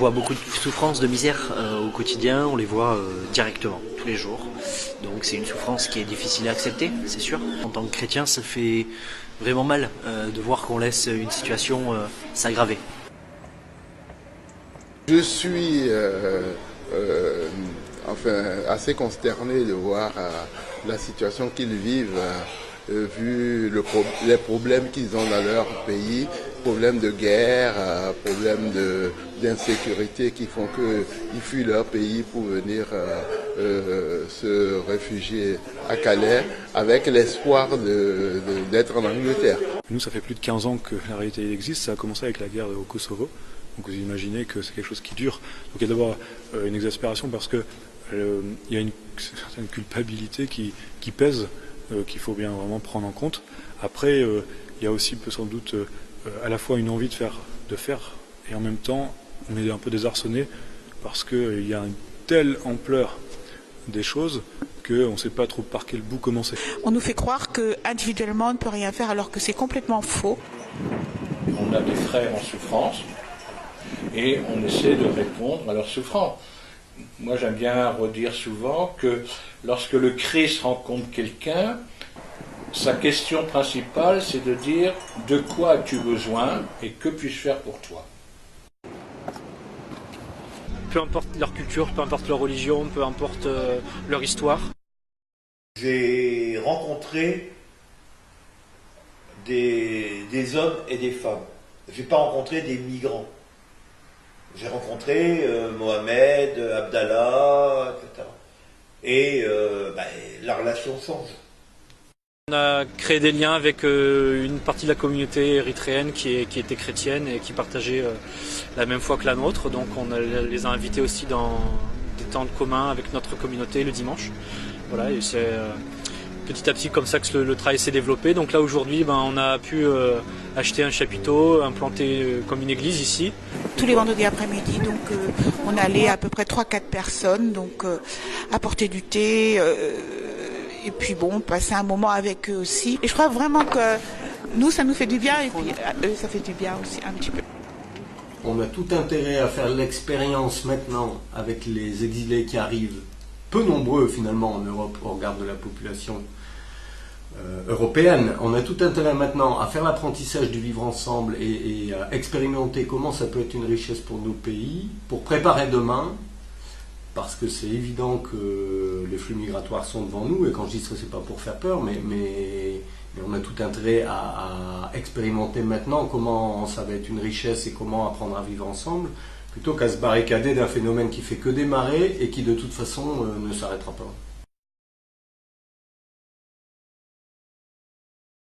voit beaucoup de souffrances, de misère au quotidien, on les voit directement, tous les jours. Donc c'est une souffrance qui est difficile à accepter, c'est sûr. En tant que chrétien, ça fait vraiment mal de voir qu'on laisse une situation s'aggraver. Je suis assez consterné de voir la situation qu'ils vivent, vu les problèmes qu'ils ont dans leur pays, problèmes de guerre, problèmes d'insécurité qui font qu'ils fuient leur pays pour venir se réfugier à Calais avec l'espoir d'être en Angleterre. Nous, ça fait plus de 15 ans que la réalité existe. Ça a commencé avec la guerre au Kosovo. Donc vous imaginez que c'est quelque chose qui dure. Donc il y a d'abord une exaspération parce que il y a une certaine culpabilité qui pèse, qu'il faut bien vraiment prendre en compte. Après, il y a aussi sans doute à la fois une envie de faire, et en même temps, on est un peu désarçonné parce qu'il y a une telle ampleur des choses qu'on ne sait pas trop par quel bout commencer. On nous fait croire qu'individuellement on ne peut rien faire alors que c'est complètement faux. On a des frères en souffrance et on essaie de répondre à leur souffrance. Moi j'aime bien redire souvent que lorsque le Christ rencontre quelqu'un, sa question principale c'est de dire de quoi as-tu besoin et que puis-je faire pour toi. Peu importe leur culture, peu importe leur religion, peu importe leur histoire. J'ai rencontré des hommes et des femmes. Je n'ai pas rencontré des migrants. J'ai rencontré Mohamed, Abdallah, etc. Et la relation change. On a créé des liens avec une partie de la communauté érythréenne qui était chrétienne et qui partageait la même foi que la nôtre. Donc on les a invités aussi dans des temps communs avec notre communauté le dimanche. Voilà, et c'est petit à petit comme ça que le travail s'est développé. Donc là aujourd'hui, on a pu acheter un chapiteau, implanter comme une église ici. Tous les vendredis après-midi, donc on allait à peu près 3-4 personnes, donc apporter du thé. Et puis passer un moment avec eux aussi. Et je crois vraiment que nous, ça nous fait du bien et puis eux, ça fait du bien aussi un petit peu. On a tout intérêt à faire l'expérience maintenant avec les exilés qui arrivent, peu nombreux finalement en Europe au regard de la population européenne. On a tout intérêt maintenant à faire l'apprentissage du vivre ensemble et à expérimenter comment ça peut être une richesse pour nos pays, pour préparer demain. Parce que c'est évident que les flux migratoires sont devant nous, et quand je dis ça, c'est pas pour faire peur, mais on a tout intérêt à expérimenter maintenant comment ça va être une richesse et comment apprendre à vivre ensemble, plutôt qu'à se barricader d'un phénomène qui fait que démarrer et qui de toute façon ne s'arrêtera pas.